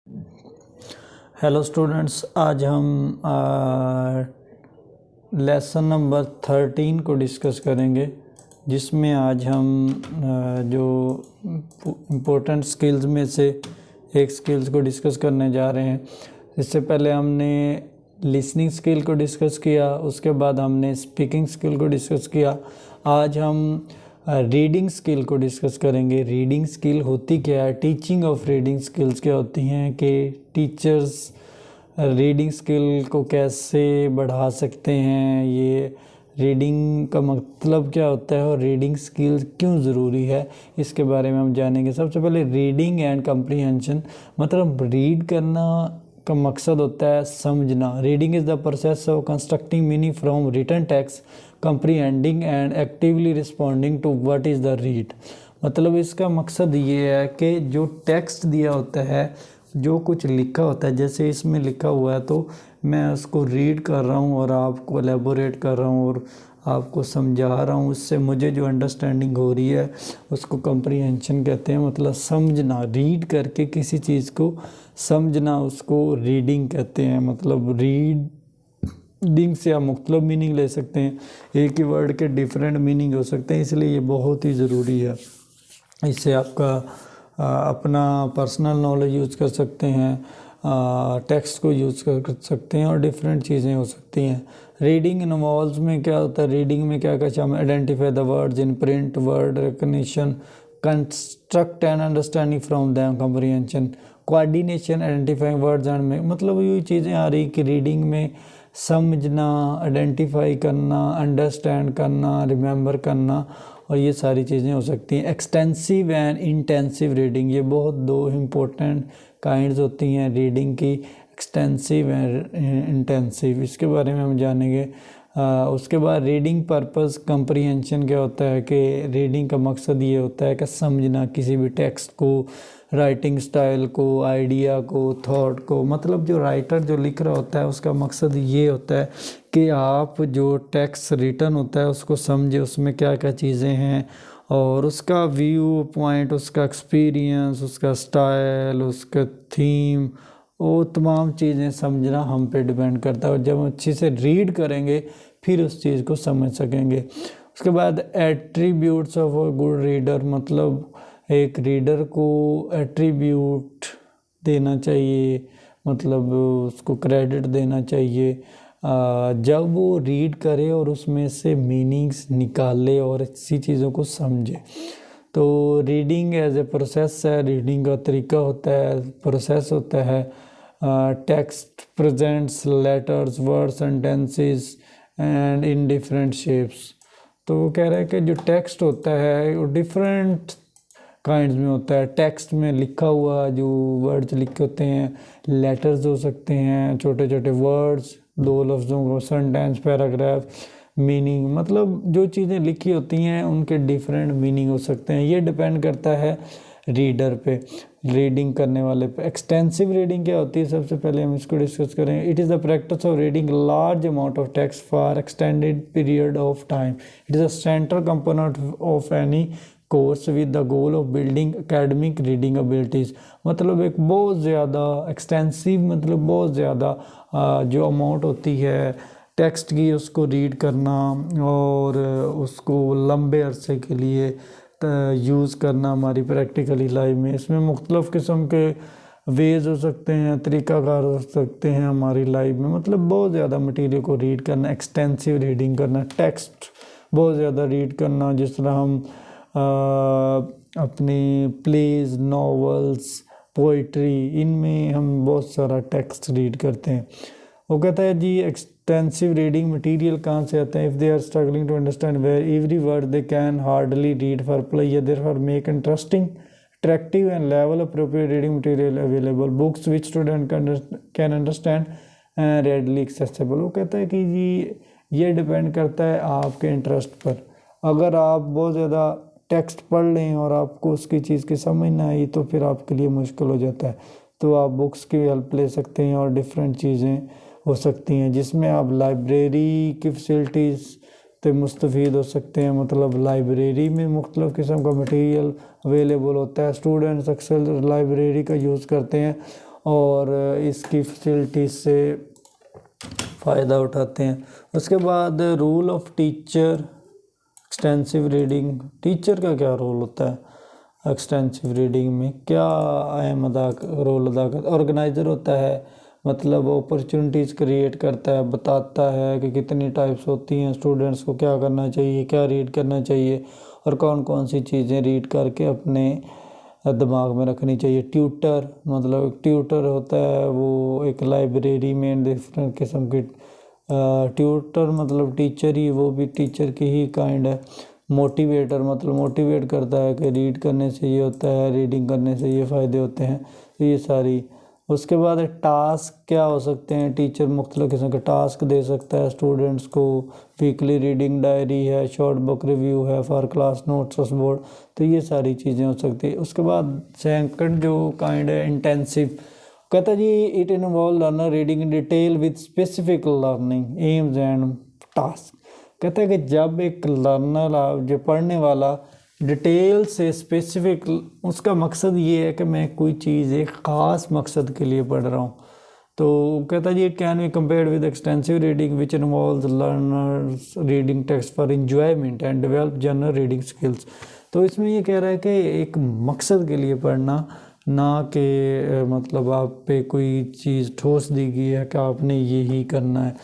Hello students, आज हम lesson number 13 को डिस्कस करेंगे, जिसमें आज हम जो इम्पोर्टेंट स्किल्स में से एक स्किल्स को डिस्कस करने जा रहे हैं। इससे पहले हमने लिसनिंग स्किल को डिस्कस किया, उसके बाद हमने स्पीकिंग स्किल को डिस्कस किया। आज हम रीडिंग स्किल को डिस्कस करेंगे। रीडिंग स्किल होती क्या है, टीचिंग ऑफ रीडिंग स्किल्स क्या होती हैं, कि टीचर्स रीडिंग स्किल को कैसे बढ़ा सकते हैं, ये रीडिंग का मतलब क्या होता है और रीडिंग स्किल क्यों ज़रूरी है, इसके बारे में हम जानेंगे। सबसे पहले रीडिंग एंड कम्प्रीहेंशन, मतलब रीड करना का मकसद होता है समझना। Reading is the process of constructing meaning from written text, comprehending and actively responding to what is the read. मतलब इसका मकसद ये है कि जो टेक्स्ट दिया होता है, जो कुछ लिखा होता है, जैसे इसमें लिखा हुआ है तो मैं उसको रीड कर रहा हूँ और आपको एलेबोरेट कर रहा हूँ और आपको समझा रहा हूँ। उससे मुझे जो अंडरस्टैंडिंग हो रही है उसको कंप्रीहेंशन कहते हैं, मतलब समझना। रीड करके किसी चीज़ को समझना उसको रीडिंग कहते हैं। मतलब रीडिंग से आप मुख्तलिफ मीनिंग ले सकते हैं, एक ही वर्ड के डिफरेंट मीनिंग हो सकते हैं, इसलिए ये बहुत ही ज़रूरी है। इससे आपका अपना पर्सनल नॉलेज यूज़ कर सकते हैं, टेक्स्ट को यूज़ कर सकते हैं और डिफरेंट चीज़ें हो सकती हैं। रीडिंग इन्वॉल्व्स में क्या होता है, रीडिंग में क्या क्या हम identify the words in print, word recognition, construct and understanding from them, comprehension, coordination, identifying words and में, मतलब यही चीज़ें आ रही कि रीडिंग में समझना, आइडेंटिफाई करना, अंडरस्टैंड करना, रिमेंबर करना, और ये सारी चीज़ें हो सकती हैं। एक्सटेंसिव एंड इंटेंसिव रीडिंग, ये बहुत दो इम्पोर्टेंट काइंड्स होती हैं रीडिंग की, एक्सटेंसिव एंड इंटेंसिव, इसके बारे में हम जानेंगे। उसके बाद रीडिंग पर्पस कंप्रीहेंशन क्या होता है, कि रीडिंग का मकसद ये होता है कि समझना किसी भी टेक्स्ट को, राइटिंग स्टाइल को, आइडिया को, थॉट को। मतलब जो राइटर जो लिख रहा होता है उसका मकसद ये होता है कि आप जो टेक्स्ट रिटन होता है उसको समझे, उसमें क्या क्या चीज़ें हैं और उसका व्यू पॉइंट, उसका एक्सपीरियंस, उसका स्टाइल, उसका थीम, वो तमाम चीज़ें समझना हम पे डिपेंड करता है। और जब हम अच्छे से रीड करेंगे फिर उस चीज़ को समझ सकेंगे। उसके बाद attributes of a good reader, मतलब एक रीडर को एट्रीब्यूट देना चाहिए, मतलब उसको क्रेडिट देना चाहिए जब वो रीड करे और उसमें से मीनिंग्स निकाले और अच्छी चीज़ों को समझे। तो रीडिंग एज ए प्रोसेस है, रीडिंग का तरीका होता है, प्रोसेस होता है। Text presents letters, words, sentences and in different shapes. तो वो कह रहा है कि जो टेक्स्ट होता है वो डिफरेंट काइंड्स में होता है। टेक्स्ट में लिखा हुआ जो वर्ड्स लिखे होते हैं, लेटर्स हो सकते हैं, छोटे छोटे वर्ड्स, दो लफ्ज़ों को, सेंटेंस, पैराग्राफ, मीनिंग, मतलब जो चीज़ें लिखी होती हैं उनके डिफरेंट मीनिंग हो सकते हैं। ये डिपेंड करता है रीडर पे, रीडिंग करने वाले पे। एक्सटेंसिव रीडिंग क्या होती है, सबसे पहले हम इसको डिस्कस करेंगे। It is the practice of reading large amount of text for extended period of time. It is a central component of any course with the goal of building academic reading abilities. मतलब एक बहुत ज़्यादा extensive, मतलब बहुत ज़्यादा जो amount होती है टेक्स्ट की, उसको रीड करना और उसको लंबे अरसे के लिए यूज़ करना हमारी प्रैक्टिकली लाइफ में। इसमें मुख्तलिफ़ किस्म के वेज हो सकते हैं, तरीक़ाकार हो सकते हैं हमारी लाइफ में। मतलब बहुत ज़्यादा मटेरियल को रीड करना, एक्सटेंसिव रीडिंग करना, टेक्स्ट बहुत ज़्यादा रीड करना, जिस तरह हम अपनी प्लेज, नॉवेल्स, पोइट्री, इनमें हम बहुत सारा टेक्स्ट रीड करते हैं। वो कहता है जी एक्सटेंसिव रीडिंग मटेरियल कहाँ से आता है, if they are struggling to understand where every word they can hardly read for play, therefore make interesting, attractive and level appropriate reading material available, books which student can understand and readily accessible। वो कहता है कि जी ये depend करता है आपके interest पर। अगर आप बहुत ज़्यादा टेक्स्ट पढ़ लें और आपको उसकी चीज़ की समझ ना आई तो फिर आपके लिए मुश्किल हो जाता है। तो आप बुक्स की हेल्प ले सकते हैं और डिफरेंट चीज़ें हो सकती हैं, जिसमें आप लाइब्रेरी की फैसिलिटीज़ से मुस्तफ़ीद हो सकते हैं। मतलब लाइब्रेरी में मुख्तलिफ़ किस्म का मटेरियल अवेलेबल होता है, स्टूडेंट्स अक्सर लाइब्रेरी का यूज़ करते हैं और इसकी फैसिलिटीज से फ़ायदा उठाते हैं। उसके बाद rule of teacher extensive reading, teacher का क्या रोल होता है एक्सटेंसिव रीडिंग में, क्या अहम रोल अदा करता है। ऑर्गेनाइज़र होता है, मतलब अपॉर्चुनिटीज़ क्रिएट करता है, बताता है कि कितनी टाइप्स होती हैं, स्टूडेंट्स को क्या करना चाहिए, क्या रीड करना चाहिए और कौन कौन सी चीज़ें रीड करके अपने दिमाग में रखनी चाहिए। ट्यूटर, मतलब ट्यूटर होता है वो एक लाइब्रेरी में डिफरेंट किस्म की ट्यूटर मतलब टीचर ही, वो भी टीचर की ही काइंड है। मोटिवेटर मतलब मोटिवेट करता है कि रीड करने से ये होता है, रीडिंग करने से ये फ़ायदे होते हैं, तो ये सारी। उसके बाद टास्क क्या हो सकते हैं, टीचर मुख्तलिफ किस्म के टास्क दे सकता है स्टूडेंट्स को। वीकली रीडिंग डायरी है, शॉर्ट बुक रिव्यू है फॉर क्लास नोट्स बोर्ड, तो ये सारी चीज़ें हो सकती है। उसके बाद सेकंड जो काइंड है इंटेंसिव, कहता है जी it involve learner reading in detail with specific learning aims and task. कहता है कि जब एक लर्नर जो पढ़ने वाला डिटेल से स्पेसिफिक, उसका मकसद ये है कि मैं कोई चीज़ एक ख़ास मकसद के लिए पढ़ रहा हूँ, तो कहता है जी it can be compared with extensive reading which involves learners reading text for enjoyment and develop general reading skills. तो इसमें ये कह रहा है कि एक मकसद के लिए पढ़ना, ना कि मतलब आप पे कोई चीज़ ठोस दी गई है कि आपने ये ही करना है।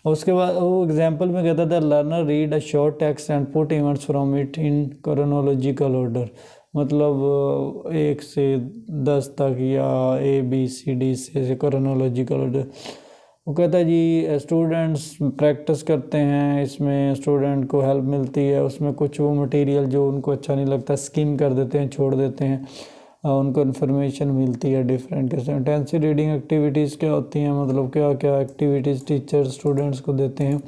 और उसके बाद वो एग्जांपल में कहता था learner read a short text and put events from it in chronological order, मतलब 1 से 10 तक या ABCD से क्रोनोलॉजिकल ऑर्डर। वो कहता है जी स्टूडेंट्स प्रैक्टिस करते हैं, इसमें स्टूडेंट को हेल्प मिलती है, उसमें कुछ वो मटेरियल जो उनको अच्छा नहीं लगता स्किम कर देते हैं, छोड़ देते हैं, उनको इन्फॉर्मेशन मिलती है डिफरेंट किस्म। इंटेंसिव रीडिंग एक्टिविटीज़ क्या होती हैं, मतलब क्या क्या एक्टिविटीज़ टीचर स्टूडेंट्स को देते हैं,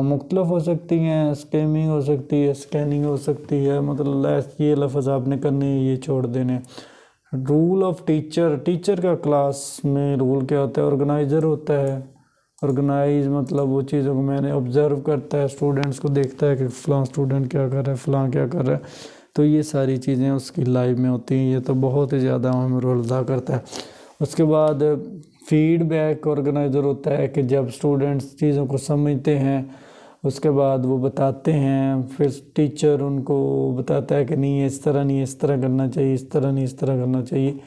मुख्तलिफ हो सकती हैं, स्कैमिंग हो सकती है, स्कैनिंग हो सकती है, मतलब ये लफ्ज़ आपने करने ये छोड़ देने। रूल ऑफ टीचर, टीचर का क्लास में रूल क्या होता है, ऑर्गेनाइज़र होता है। ऑर्गेनाइज मतलब वो चीज़ों को मैंने ऑब्ज़र्व करता है, स्टूडेंट्स को देखता है कि फ़लाँ स्टूडेंट क्या कर रहा है, फ़लाँ क्या कर रहा है, तो ये सारी चीज़ें उसकी लाइफ में होती हैं, ये तो बहुत ही ज़्यादा अहम रोल अदा करता है। उसके बाद फीडबैक ऑर्गेनाइज़र होता है कि जब स्टूडेंट्स चीज़ों को समझते हैं उसके बाद वो बताते हैं, फिर टीचर उनको बताता है कि नहीं ये इस तरह नहीं, इस तरह करना चाहिए, इस तरह नहीं, इस तरह करना चाहिए।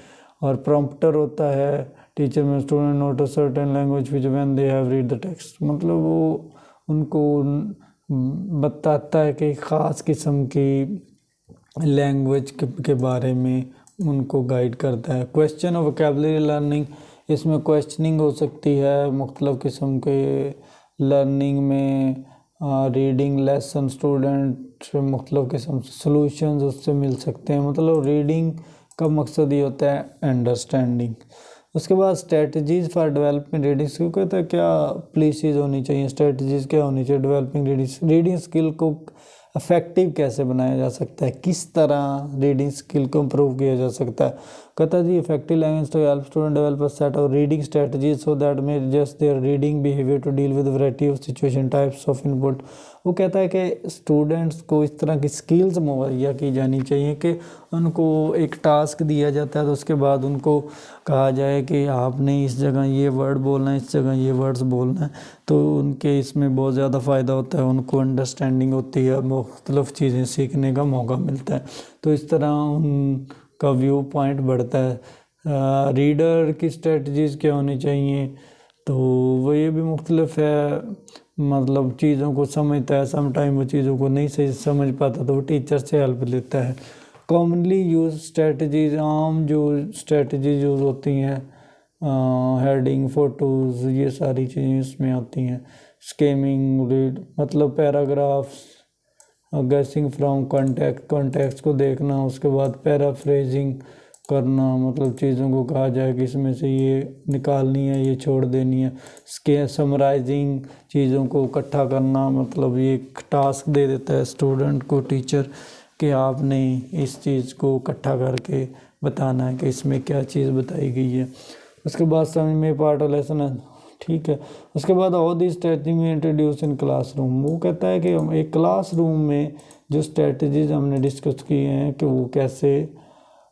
और प्रॉम्प्टर होता है टीचर में student note a certain language which when they have read the text, मतलब वो उनको बताता है कि ख़ास किस्म की लैंग्वेज के बारे में उनको गाइड करता है। क्वेश्चन ऑफ वोकैबुलरी लर्निंग, इसमें क्वेश्चनिंग हो सकती है मुख्तलिफ किस्म के लर्निंग में, रीडिंग लेसन स्टूडेंट मुख्तलिफ किस्म से सॉल्यूशंस उससे मिल सकते हैं, मतलब रीडिंग का मकसद ये होता है अंडरस्टैंडिंग। उसके बाद strategies for developing reading skill, कहता है क्या पॉलिसीज़ होनी चाहिए, स्ट्रेटजीज़ क्या होनी चाहिए डेवलपिंग रीडिंग स्किल को इफ़ेक्टिव कैसे बनाया जा सकता है, किस तरह रीडिंग स्किल को इम्प्रूव किया जा सकता है। कहता है जी effective language to help student develop a set of reading strategies so that may just their reading behaviour to deal with variety of situation types of input. वो कहता है कि स्टूडेंट्स को इस तरह की स्किल्स मुहैया की जानी चाहिए कि उनको एक टास्क दिया जाता है तो उसके बाद उनको कहा जाए कि आपने इस जगह ये वर्ड बोलना है, इस जगह ये वर्ड्स बोलना है, तो उनके इसमें बहुत ज़्यादा फ़ायदा होता है, उनको अंडरस्टैंडिंग होती है, मुख्तलिफ चीज़ें सीखने का मौका मिलता है, तो इस तरह उनका व्यू पॉइंट बढ़ता है। रीडर की स्ट्रेटजीज़ क्या होनी चाहिए, तो वो ये भी मुख्तलिफ है, मतलब चीज़ों को समझता है, सम टाइम वो चीज़ों को नहीं सही समझ पाता तो वो टीचर से हेल्प लेता है। कॉमनली यूज स्ट्रेटजीज, आम जो स्ट्रेटजीज यूज़ होती हैं, हेडिंग, फ़ोटोज़, ये सारी चीज़ें इसमें आती हैं। स्कीमिंग रीड मतलब पैराग्राफ्स, गेसिंग फ्रॉम कॉन्टेक्स्ट को देखना, उसके बाद पैराफ्रेजिंग करना, मतलब चीज़ों को कहा जाए कि इसमें से ये निकालनी है, ये छोड़ देनी है। समराइजिंग, चीज़ों को इकट्ठा करना, मतलब ये एक टास्क दे देता है स्टूडेंट को टीचर कि आपने इस चीज़ को इकट्ठा करके बताना है कि इसमें क्या चीज़ बताई गई है। उसके बाद समझ में पार्ट ऑफ लेसन है, ठीक है। उसके बाद ऑल दी स्ट्रेटजी में इंट्रोड्यूस इन क्लासरूम, वो कहता है कि एक क्लासरूम में जो स्ट्रेटजीज हमने डिस्कस किए हैं कि वो कैसे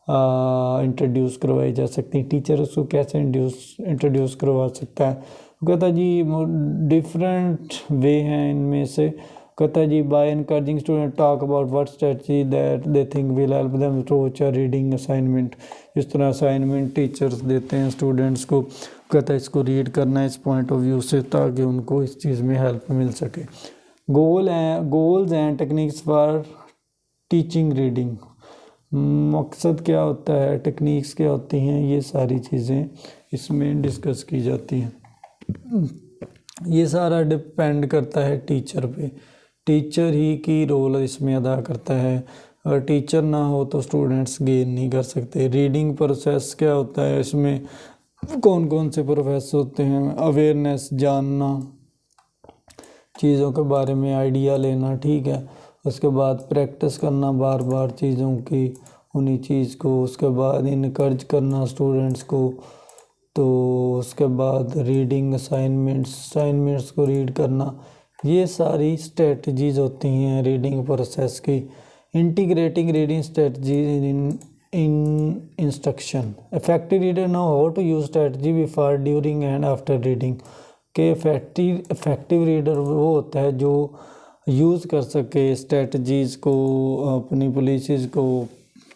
इंट्रोड्यूस करवाई जा सकती हैं, टीचर उसको कैसे इंट्रोड्यूस करवा सकता है। कहता जी डिफरेंट वे हैं इनमें से। कहता जी by encouraging student talk about what strategy that they think will help them approach a reading assignment. इस तरह असाइनमेंट टीचर्स देते हैं स्टूडेंट्स को, कहता है इसको रीड करना है इस पॉइंट ऑफ व्यू से ताकि उनको इस चीज़ में हेल्प मिल सके। Goals and techniques for teaching reading, मकसद क्या होता है, टेक्निक्स क्या होती हैं, ये सारी चीज़ें इसमें डिस्कस की जाती हैं। ये सारा डिपेंड करता है टीचर पे, टीचर ही की रोल इसमें अदा करता है। अगर टीचर ना हो तो स्टूडेंट्स गेन नहीं कर सकते। रीडिंग प्रोसेस क्या होता है, इसमें कौन कौन से प्रोसेस होते हैं, अवेयरनेस, जानना, चीज़ों के बारे में आइडिया लेना, ठीक है। उसके बाद प्रैक्टिस करना बार बार चीज़ों की, उन्हीं चीज़ को। उसके बाद इनकरेज करना स्टूडेंट्स को। तो उसके बाद रीडिंग असाइनमेंट्स को रीड करना। ये सारी स्ट्रेटजीज होती हैं रीडिंग प्रोसेस की। Integrating reading strategies in instruction, effective reader know how to use strategy before, during and after reading. के इफेक्टिव रीडर वो होता है जो यूज़ कर सके स्ट्रेटजीज़ को, अपनी पॉलिसीज़ को,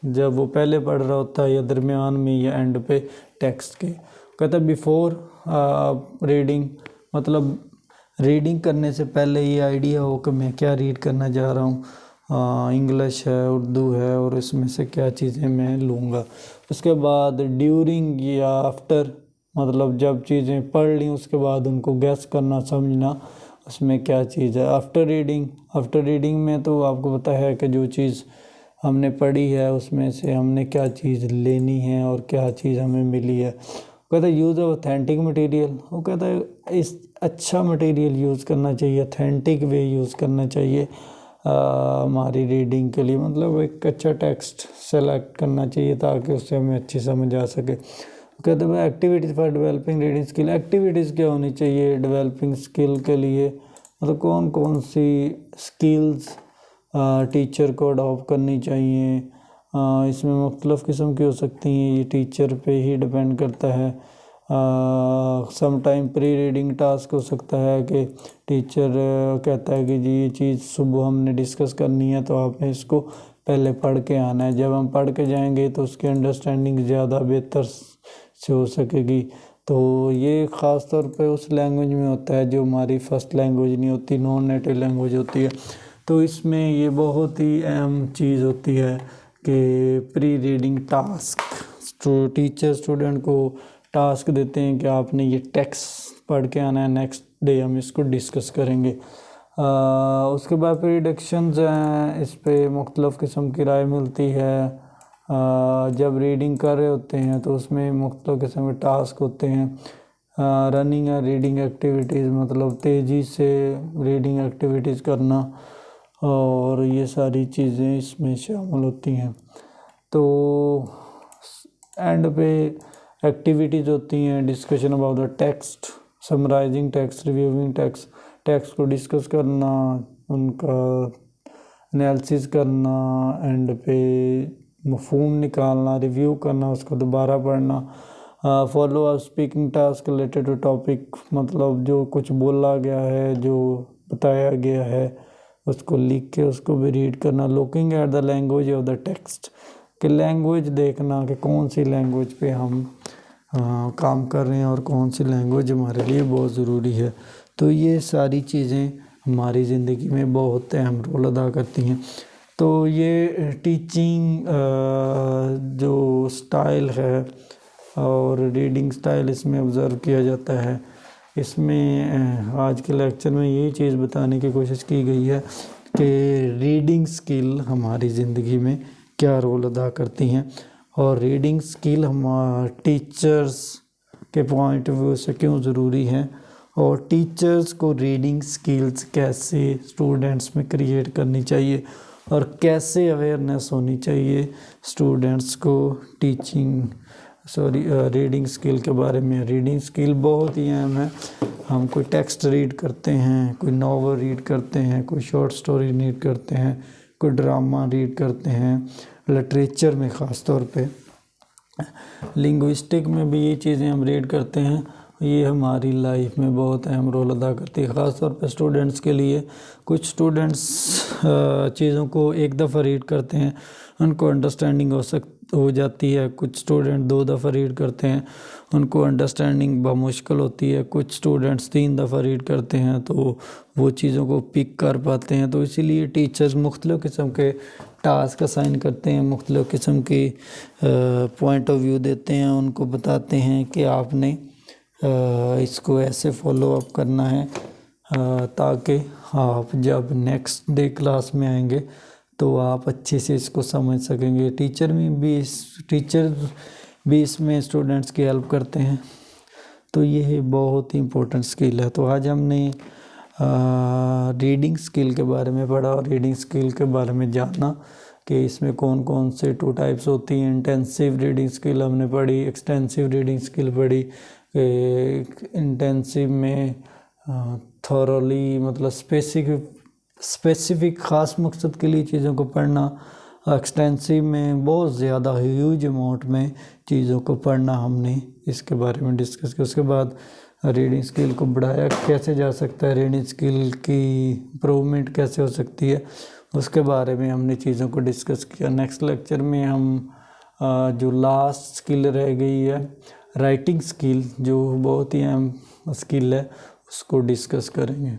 जब वो पहले पढ़ रहा होता है या दरमियान में या एंड पे टेक्स्ट के। कहता है बिफोर रीडिंग, मतलब रीडिंग करने से पहले ये आइडिया हो कि मैं क्या रीड करना जा रहा हूँ, इंग्लिश है, उर्दू है, और इसमें से क्या चीज़ें मैं लूँगा। उसके बाद ड्यूरिंग या आफ्टर, मतलब जब चीज़ें पढ़ ली उसके बाद उनको गैस करना, समझना उसमें क्या चीज़ है। आफ्टर रीडिंग में तो आपको पता है कि जो चीज़ हमने पढ़ी है उसमें से हमने क्या चीज़ लेनी है और क्या चीज़ हमें मिली है। कहता है यूज़ ऑफ ऑथेंटिक मटेरियल, वो कहता है इस अच्छा मटेरियल यूज़ करना चाहिए, ऑथेंटिक वे यूज़ करना चाहिए हमारी रीडिंग के लिए। मतलब एक अच्छा टेक्स्ट सेलेक्ट करना चाहिए ताकि उससे हमें अच्छी समझ आ सके। कहते हैं activities for developing reading skill, activities क्या होनी चाहिए डेवलपिंग स्किल के लिए, मतलब कौन कौन सी स्किल्स टीचर को अडॉप्ट करनी चाहिए। इसमें मुख्तलिफ़ किस्म की हो सकती हैं, ये टीचर पे ही डिपेंड करता है। Some time pre reading task हो सकता है कि टीचर कहता है कि जी ये चीज़ सुबह हमने डिस्कस करनी है तो आपने इसको पहले पढ़ के आना है। जब हम पढ़ के जाएंगे तो उसकी अंडरस्टैंडिंग ज़्यादा बेहतर से हो सकेगी। तो ये ख़ास तौर पे उस लैंग्वेज में होता है जो हमारी फर्स्ट लैंग्वेज नहीं होती, नॉन नेटिव लैंग्वेज होती है। तो इसमें ये बहुत ही अहम चीज़ होती है कि pre reading task, teacher student को टास्क देते हैं कि आपने ये टेक्स्ट पढ़ के आना है, नेक्स्ट डे हम इसको डिस्कस करेंगे। उसके बाद प्रेडिक्शंस हैं, इस पे मुख्तलिफ़ किस्म की राय मिलती है। जब रीडिंग कर रहे होते हैं तो उसमें मुख्तलिफ़ किस्म के टास्क होते हैं। रनिंग या रीडिंग एक्टिविटीज़, मतलब तेज़ी से रीडिंग एक्टिविटीज़ करना, और ये सारी चीज़ें इसमें शामिल होती हैं। तो एंड पे एक्टिविटीज़ होती हैं, discussion about the text, summarising text, reviewing text को डिस्कस करना, उनका एनालिसिस करना, एंड पे मफ़हूम निकालना, रिव्यू करना, उसको दोबारा पढ़ना। Follow up speaking task related to topic, मतलब जो कुछ बोला गया है, जो बताया गया है उसको लिख के उसको भी रीड करना। Looking at the language of the text, कि लैंग्वेज देखना कि कौन सी लैंग्वेज पे हम काम कर रहे हैं और कौन सी लैंग्वेज हमारे लिए बहुत ज़रूरी है। तो ये सारी चीज़ें हमारी ज़िंदगी में बहुत अहम रोल अदा करती हैं। तो ये टीचिंग जो स्टाइल है और रीडिंग स्टाइल इसमें ऑब्ज़र्व किया जाता है। इसमें आज के लेक्चर में यही चीज़ बताने की कोशिश की गई है कि रीडिंग स्किल हमारी ज़िंदगी में क्या रोल अदा करती हैं, और रीडिंग स्किल हमारे टीचर्स के पॉइंट ऑफ व्यू से क्यों ज़रूरी है, और टीचर्स को रीडिंग स्किल्स कैसे स्टूडेंट्स में क्रिएट करनी चाहिए, और कैसे अवेयरनेस होनी चाहिए स्टूडेंट्स को रीडिंग स्किल के बारे में। रीडिंग स्किल बहुत ही अहम है। हम कोई टेक्स्ट रीड करते हैं, कोई नॉवल रीड करते हैं, कोई शॉर्ट स्टोरी रीड करते हैं, कोई ड्रामा रीड करते हैं, लिटरेचर में ख़ास तौर पे। लिंग्विस्टिक में भी ये चीज़ें हम रीड करते हैं, ये हमारी लाइफ में बहुत अहम रोल अदा करती है, ख़ास तौर पे स्टूडेंट्स के लिए। कुछ स्टूडेंट्स चीज़ों को एक दफ़ा रीड करते हैं, उनको अंडरस्टैंडिंग हो जाती है। कुछ स्टूडेंट 2 दफ़ा रीड करते हैं, उनको अंडरस्टैंडिंग बहुत मुश्किल होती है। कुछ स्टूडेंट्स 3 दफ़ा रीड करते हैं तो वो चीज़ों को पिक कर पाते हैं। तो इसीलिए टीचर्स मुख्तलिफ़ किस्म के टास्क असाइन करते हैं, मुख्तलिफ़ किस्म की पॉइंट ऑफ व्यू देते हैं, उनको बताते हैं कि आपने इसको ऐसे फॉलो अप करना है ताकि आप जब नेक्स्ट डे क्लास में आएंगे तो आप अच्छे से इसको समझ सकेंगे। टीचर भी इसमें स्टूडेंट्स की हेल्प करते हैं। तो ये बहुत ही इम्पोर्टेंट स्किल है। तो आज हमने रीडिंग स्किल के बारे में पढ़ा और रीडिंग स्किल के बारे में जाना कि इसमें कौन कौन से 2 टाइप्स होती हैं। इंटेंसिव रीडिंग स्किल हमने पढ़ी, एक्सटेंसिव रीडिंग स्किल पढ़ी। इंटेंसिव में थॉरली मतलब स्पेसिफिक ख़ास मकसद के लिए चीज़ों को पढ़ना। एक्सटेंसिव में बहुत ज़्यादा ह्यूज अमाउंट में चीज़ों को पढ़ना, हमने इसके बारे में डिस्कस किया। उसके बाद रीडिंग स्किल को बढ़ाया कैसे जा सकता है, रीडिंग स्किल की इम्प्रूवमेंट कैसे हो सकती है, उसके बारे में हमने चीज़ों को डिस्कस किया। नेक्स्ट लेक्चर में हम जो लास्ट स्किल रह गई है राइटिंग स्किल, जो बहुत ही अहम स्किल है, उसको डिस्कस करेंगे।